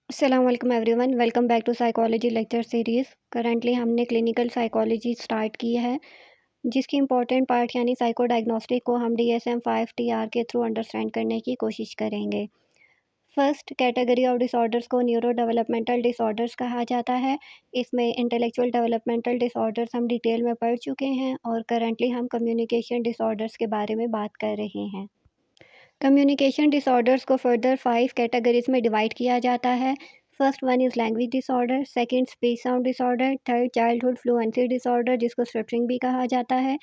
अस्सलाम वालेकुम everyone, welcome back to psychology lecture series. Currently हमने क्लिनिकल साइकोलॉजी स्टार्ट की है, जिसकी इंपॉर्टेंट पार्ट यानी साइको डायग्नोस्टिक को हम DSM-5 TR के थ्रू अंडरस्टैंड करने की कोशिश करेंगे। फर्स्ट कैटेगरी ऑफ डिसऑर्डर्स को न्यूरो डेवलपमेंटल डिसऑर्डर्स कहा जाता है। इसमें इंटेलेक्चुअल डेवलपमेंटल डिसऑर्डर्स हम डिटेल में पढ़ चुके हैं और करंटली हम कम्युनिकेशन डिसऑर्डर्स के बारे में बात कर रहे हैं। कम्युनिकेशन डिसऑर्डर्स को फर्दर 5 कैटेगरीज़ में डिवाइड किया जाता है। First one is language disorder, second speech sound disorder, third childhood fluency disorder जिसको स्टटरिंग भी कहा जाता है,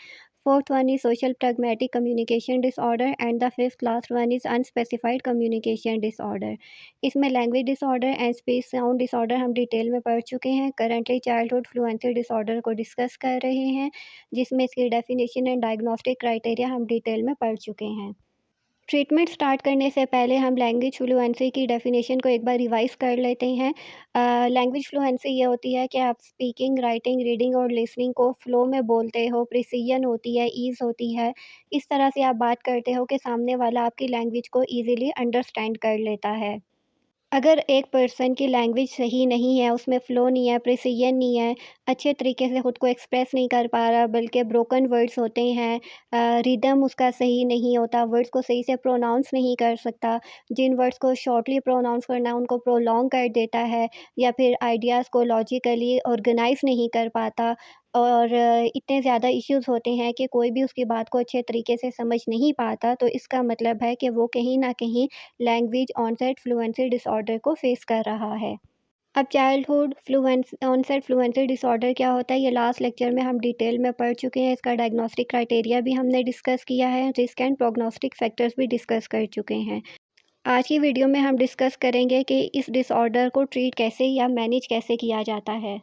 fourth one is social pragmatic communication disorder and the fifth last one is unspecified communication disorder. इसमें language disorder and speech sound disorder हम detail में पढ़ चुके हैं। करंटली चाइल्डहुड फ्लुएंसी डिसऑर्डर को डिस्कस कर रहे हैं, जिसमें इसकी डेफिनेशन एंड डायग्नोस्टिक क्राइटेरिया हम डिटेल में पढ़ चुके हैं। ट्रीटमेंट स्टार्ट करने से पहले हम लैंग्वेज फ्लुएंसी की डेफिनेशन को एक बार रिवाइज़ कर लेते हैं। लैंग्वेज फ्लुएंसी ये होती है कि आप स्पीकिंग, राइटिंग, रीडिंग और लिसनिंग को फ़्लो में बोलते हो, प्रिसिजन होती है, ईज़ होती है। इस तरह से आप बात करते हो कि सामने वाला आपकी लैंग्वेज को ईज़िली अंडरस्टैंड कर लेता है। अगर एक पर्सन की लैंग्वेज सही नहीं है, उसमें फ़्लो नहीं है, प्रिसिजन नहीं है, अच्छे तरीके से ख़ुद को एक्सप्रेस नहीं कर पा रहा बल्कि ब्रोकन वर्ड्स होते हैं, रिदम उसका सही नहीं होता, वर्ड्स को सही से प्रोनाउंस नहीं कर सकता, जिन वर्ड्स को शॉर्टली प्रोनाउंस करना है उनको प्रोलॉन्ग कर देता है या फिर आइडियाज़ को लॉजिकली ऑर्गेनाइज़ नहीं कर पाता और इतने ज़्यादा इश्यूज़ होते हैं कि कोई भी उसकी बात को अच्छे तरीके से समझ नहीं पाता, तो इसका मतलब है कि वो कहीं न कहीं लैंग्वेज ऑनसेट फ्लुएंसी डिसऑर्डर को फेस कर रहा है। अब childhood fluence onset fluency disorder क्या होता है, ये लास्ट लेक्चर में हम डिटेल में पढ़ चुके हैं। इसका डायग्नोस्टिक क्राइटेरिया भी हमने डिस्कस किया है, रिस्क एंड प्रोग्नोस्टिक फैक्टर्स भी डिस्कस कर चुके हैं। आज की वीडियो में हम डिस्कस करेंगे कि इस डिसऑर्डर को ट्रीट कैसे या मैनेज कैसे किया जाता है।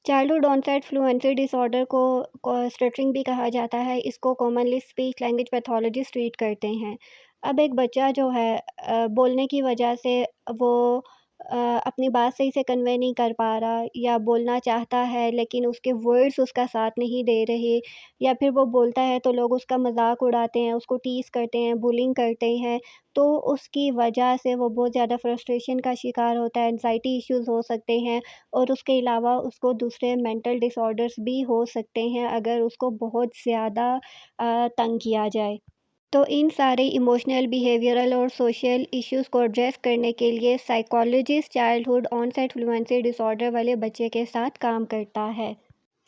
चाइल्डहुड ऑनसेट फ्लुएंसी डिसऑर्डर को स्टटरिंग भी कहा जाता है। इसको commonly speech language pathologist treat करते हैं। अब एक बच्चा जो है बोलने की वजह से वो अपनी बात सही से कन्वे नहीं कर पा रहा या बोलना चाहता है लेकिन उसके वर्ड्स उसका साथ नहीं दे रहे, या फिर वो बोलता है तो लोग उसका मज़ाक उड़ाते हैं, उसको टीज़ करते हैं, बुलिंग करते हैं, तो उसकी वजह से वो बहुत ज़्यादा फ्रस्ट्रेशन का शिकार होता है, एंग्ज़ायटी इश्यूज़ हो सकते हैं और उसके अलावा उसको दूसरे मेंटल डिसऑर्डर्स भी हो सकते हैं अगर उसको बहुत ज़्यादा तंग किया जाए। तो इन सारे इमोशनल, बिहेवियरल और सोशल इश्यूज़ को एड्रेस करने के लिए psychologist childhood onset fluency disorder वाले बच्चे के साथ काम करता है।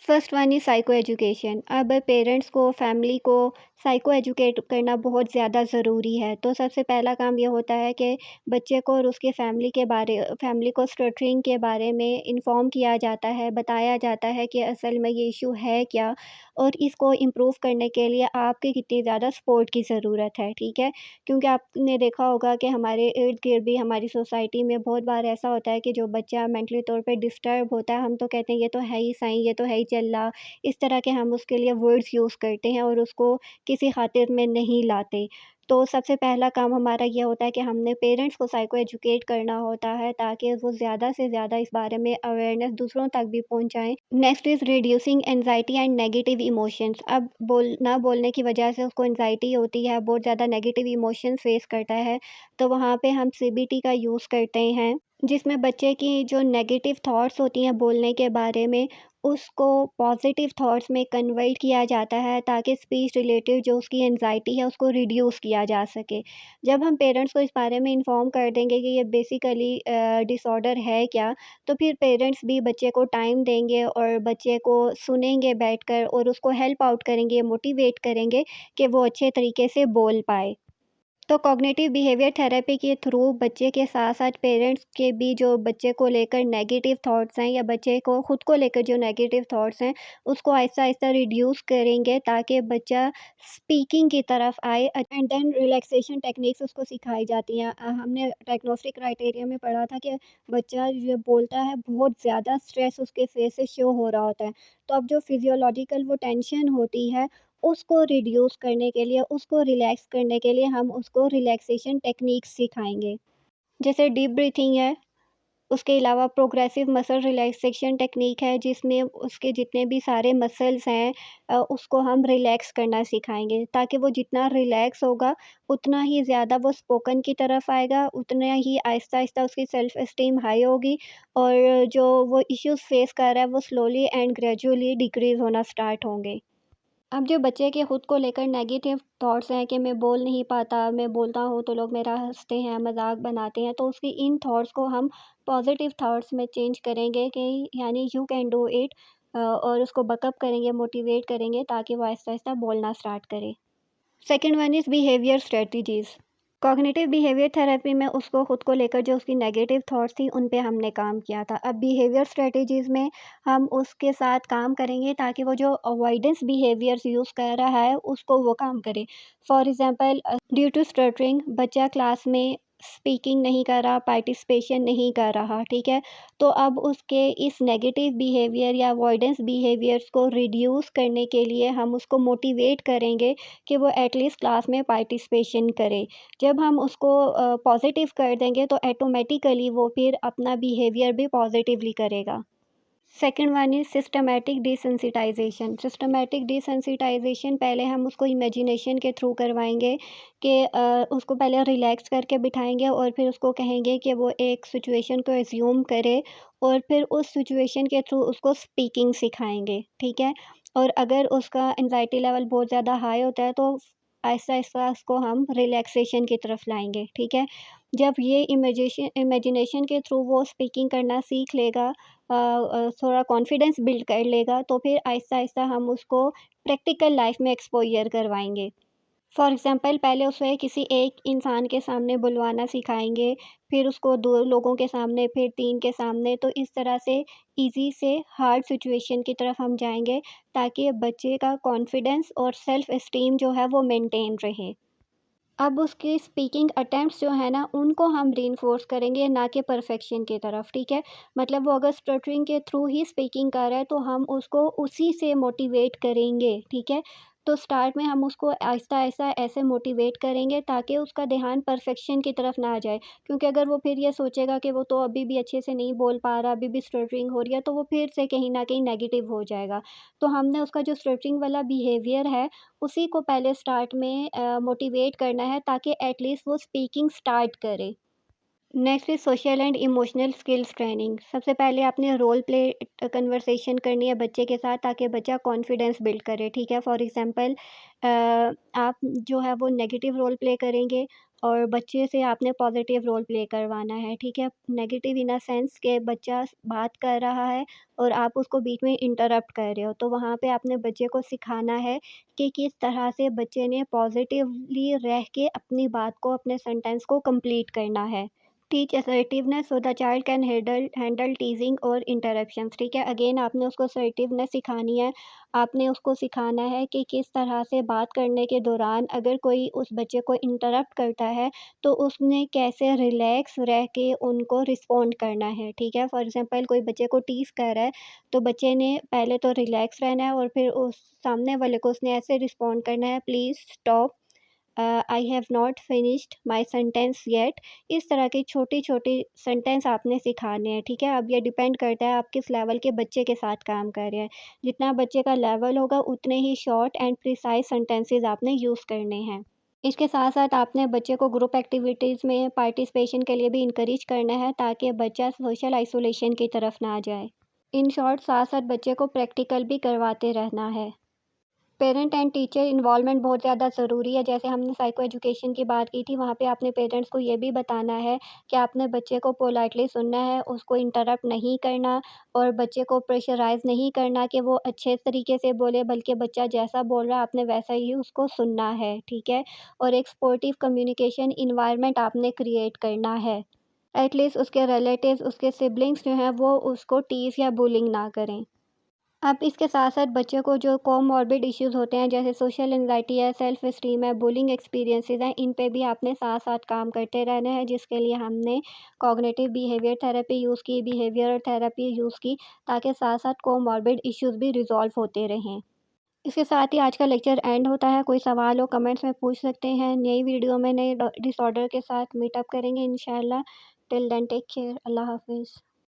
First one is psychoeducation. अब पेरेंट्स को, फैमिली को साइको एजुकेट करना बहुत ज़्यादा ज़रूरी है। तो सबसे पहला काम ये होता है कि बच्चे को और उसके फैमिली को स्टटरिंग के बारे में इन्फॉर्म किया जाता है, बताया जाता है कि असल में ये इश्यू है क्या और इसको इम्प्रूव करने के लिए आपकी कितनी ज़्यादा सपोर्ट की ज़रूरत है, ठीक है? क्योंकि आपने देखा होगा कि हमारे इर्द-गिर्द भी हमारी सोसाइटी में बहुत बार ऐसा होता है कि जो बच्चा मेंटली तौर पे डिस्टर्ब होता है, हम तो कहते हैं ये तो है ही सही, ये तो है ही चल्ला। इस तरह के हम उसके लिए वर्ड्स यूज़ करते हैं और उसको किसी खातिर में नहीं लाते। तो सबसे पहला काम हमारा ये होता है कि हमने पेरेंट्स को साइको एजुकेट करना होता है ताकि वो ज़्यादा से ज़्यादा इस बारे में अवेयरनेस दूसरों तक भी पहुँचाएँ। Next is reducing anxiety and negative emotions. अब ना बोलने की वजह से उसको एंग्ज़ायटी होती है, बहुत ज़्यादा नेगेटिव इमोशंस फेस करता है, तो वहाँ पे हम सीबीटी का यूज़ करते हैं, जिसमें बच्चे की जो नेगेटिव थॉट्स होती हैं बोलने के बारे में, उसको पॉज़िटिव थॉट्स में कन्वर्ट किया जाता है ताकि स्पीच रिलेटेड जो उसकी एंग्ज़ायटी है उसको रिड्यूस किया जा सके। जब हम पेरेंट्स को इस बारे में इन्फॉर्म कर देंगे कि ये बेसिकली डिसऑर्डर है क्या, तो फिर पेरेंट्स भी बच्चे को टाइम देंगे और बच्चे को सुनेंगे बैठकर और उसको हेल्प आउट करेंगे, मोटिवेट करेंगे कि वो अच्छे तरीके से बोल पाए। तो कॉग्निटिव बिहेवियर थेरेपी के थ्रू बच्चे के साथ-साथ पेरेंट्स के भी जो बच्चे को लेकर नेगेटिव थॉट्स हैं या बच्चे को खुद को लेकर जो नेगेटिव थॉट्स हैं, उसको आहिस्ता-आहिस्ता रिड्यूस करेंगे ताकि बच्चा स्पीकिंग की तरफ आए एंड देन रिलैक्सेशन टेक्निक्स उसको सिखाई जाती हैं। हमने डायग्नोस्टिक क्राइटेरिया में पढ़ा था कि बच्चा जो बोलता है बहुत ज़्यादा स्ट्रेस उसके फेस से शो हो रहा होता है। तो अब जो फिज़ियोलॉजिकल वो टेंशन होती है उसको रिड्यूस करने के लिए, उसको रिलैक्स करने के लिए हम उसको रिलैक्सेशन टेक्निक्स सिखाएँगे। जैसे डीप ब्रीथिंग है, उसके अलावा प्रोग्रेसिव मसल रिलैक्सेशन टेक्निक है, जिसमें उसके जितने भी सारे मसल्स हैं उसको हम रिलैक्स करना सिखाएँगे, ताकि वो जितना रिलैक्स होगा, उतना ही ज़्यादा वो स्पोकन की तरफ आएगा, उतना ही आहिस्ता-आहिस्ता उसकी सेल्फ एस्टीम हाई होगी और जो वो इश्यूज़ फेस कर रहा है, वो स्लोली एंड ग्रेजुअली डिक्रीज़ होना स्टार्ट होंगे। अब जो बच्चे के खुद को लेकर नेगेटिव थॉट्स हैं कि मैं बोल नहीं पाता, मैं बोलता हूँ तो लोग मेरा हँसते हैं, मज़ाक बनाते हैं, तो उसकी इन थॉट्स को हम पॉज़िटिव थॉट्स में चेंज करेंगे कि यानी यू कैन डू इट और उसको बकअप करेंगे, मोटिवेट करेंगे ताकि वो आहिस्ता-आहिस्ता बोलना स्टार्ट करे। Second one is behaviour strategies. Cognitive behaviour therapy में उसको खुद को लेकर जो उसकी नेगेटिव थॉट्स थी, उन पे हमने काम किया था। अब बिहेवियर स्ट्रेटजीज़ में हम उसके साथ काम करेंगे ताकि वो जो अवॉइडेंस बिहेवियर्स यूज़ कर रहा है, उसको वो काम करे। For example due to stuttering बच्चा क्लास में स्पीकिंग नहीं कर रहा, पार्टिसिपेशन नहीं कर रहा, ठीक है? तो अब उसके इस नेगेटिव बिहेवियर या अवॉइडेंस बिहेवियर्स को रिड्यूस करने के लिए हम उसको मोटिवेट करेंगे कि वो एटलीस्ट क्लास में पार्टिसिपेशन करे। जब हम उसको पॉज़िटिव कर देंगे तो ऑटोमेटिकली वो फिर अपना बिहेवियर भी पॉज़िटिवली करेगा। Second one is systematic desensitization. Systematic desensitization पहले हम उसको इमेजिनेशन के थ्रू करवाएँगे कि उसको पहले रिलैक्स करके बिठाएँगे और फिर उसको कहेंगे कि वो एक सिचुएशन को अज़्यूम करे और फिर उस सिचुएशन के थ्रू उसको स्पीकिंग सिखाएँगे, ठीक है? और अगर उसका एंग्ज़ायटी लेवल बहुत ज़्यादा हाई होता है तो आहिस्ता-आहिस्ता उसको हम रिलैक्सेशन की तरफ लाएँगे, ठीक है? जब ये इमेजिनेशन के थ्रू वो स्पीकिंग करना सीख लेगा थोड़ा कॉन्फिडेंस बिल्ड कर लेगा तो फिर आहिस्ता-आहिस्ता हम उसको प्रैक्टिकल लाइफ़ में एक्सपोज़र करवाएँगे। फॉर एग्ज़ाम्पल पहले उसे किसी एक इंसान के सामने बुलवाना सिखाएँगे, फिर उसको 2 लोगों के सामने, फिर 3 के सामने, तो इस तरह से ईज़ी से हार्ड सिचुएशन की तरफ हम जाएँगे ताकि बच्चे का कॉन्फिडेंस और सेल्फ एस्टीम जो है वो मेंटेन रहे। अब उसके स्पीकिंग अटेम्प्ट्स जो हैं ना, उनको हम रीइंफोर्स करेंगे, ना कि परफेक्शन की तरफ, ठीक है? मतलब वो अगर स्टटरिंग के थ्रू ही स्पीकिंग कर रहा है, तो हम उसको उसी से मोटिवेट करेंगे, ठीक है? तो स्टार्ट में हम उसको आहिस्ता-आहिस्ता ऐसे मोटिवेट करेंगे ताकि उसका ध्यान परफेक्शन की तरफ ना जाए। क्योंकि अगर वो फिर ये सोचेगा कि वो तो अभी भी अच्छे से नहीं बोल पा रहा, अभी भी स्टटरिंग हो रही है, तो वो फिर से कहीं न कहीं नेगेटिव हो जाएगा। तो हमने उसका जो स्टटरिंग वाला बिहेवियर है, उसी को पहले स्टार्ट में मोटिवेट करना है ताकि एटलीस्ट वो स्पीकिंग स्टार्ट करे। Next is social and emotional skills training. सबसे पहले आपने रोल प्ले कन्वर्सेशन करनी है बच्चे के साथ ताकि बच्चा कॉन्फिडेंस बिल्ड करे, ठीक है? फॉर एग्ज़ाम्पल आप जो है वो नेगेटिव रोल प्ले करेंगे और बच्चे से आपने पॉज़िटिव रोल प्ले करवाना है, ठीक है? नेगेटिव इन अ सेंस कि बच्चा बात कर रहा है और आप उसको बीच में इंटरप्ट कर रहे हो, तो वहाँ पे आपने बच्चे को सिखाना है कि किस तरह से बच्चे ने पॉज़िटिवली रह के अपनी बात को, अपने सेंटेंस को कंप्लीट करना है। Teach assertiveness so the child can handle टीजिंग और इंटरप्शंस, ठीक है? अगेन आपने उसको असर्टिवनेस सिखानी है। आपने उसको सिखाना है कि किस तरह से बात करने के दौरान अगर कोई उस बच्चे को इंटरप्ट करता है, तो उसने कैसे रिलैक्स रह के उनको रिस्पॉन्ड करना है, ठीक है? फॉर एग्ज़ाम्पल कोई बच्चे को टीज़ कर रहा है, तो बच्चे ने पहले तो रिलैक्स रहना है और फिर उस सामने वाले को उसने ऐसे रिस्पॉन्ड करना है, please stop I have not finished my sentence yet. इस तरह की छोटी-छोटी सेंटेंस आपने सिखाने हैं, ठीक है? अब ये डिपेंड करता है आप किस लेवल के बच्चे के साथ काम कर रहे हैं। जितना बच्चे का लेवल होगा उतने ही शॉर्ट एंड प्रिसाइज़ सेंटेंसेस आपने यूज़ करने हैं। इसके साथ-साथ आपने बच्चे को ग्रुप एक्टिविटीज़ में पार्टिसिपेशन के लिए भी इनकरेज करना है ताकि बच्चा सोशल आइसोलेशन की तरफ ना जाए। इन शॉर्ट साथ-साथ बच्चे को प्रैक्टिकल भी करवाते रहना है। पेरेंट एंड टीचर इन्वॉल्वमेंट बहुत ज़्यादा ज़रूरी है। जैसे हमने साइको एजुकेशन की बात की थी, वहाँ पे आपने पेरेंट्स को ये भी बताना है कि आपने बच्चे को पोलाइटली सुनना है, उसको इंटरप्ट नहीं करना और बच्चे को प्रेशराइज़ नहीं करना कि वो अच्छे तरीके से बोले, बल्कि बच्चा जैसा बोल रहा है आपने वैसा ही उसको सुनना है, ठीक है? और एक स्पोर्टिव कम्युनिकेशन एनवायरनमेंट आपने क्रिएट करना है। एटलीस्ट उसके रिलेटिव्स, उसके सिबलिंग्स जो हैं वो उसको टीज़ या बुलिंग ना करें। अब इसके साथ-साथ बच्चों को जो कोमॉर्बिड इश्यूज़ होते हैं, जैसे सोशल एंग्ज़ायटी है, सेल्फ एस्टीम है, बुलिंग एक्सपीरियंसेस हैं, इन पे भी आपने साथ-साथ काम करते रहना है, जिसके लिए हमने कॉग्निटिव बिहेवियर थेरेपी यूज़ की, बिहेवियरल थेरेपी यूज़ की, ताकि साथ-साथ कोमॉर्बिड इश्यूज़ भी रिज़ॉल्व होते रहें। इसके साथ ही आज का लेक्चर एंड होता है। कोई सवाल हो कमेंट्स में पूछ सकते हैं। नई वीडियो में नए डिसऑर्डर के साथ मीट अप करेंगे इंशाल्लाह। टिल देन टेक केयर, अल्लाह हाफिज़।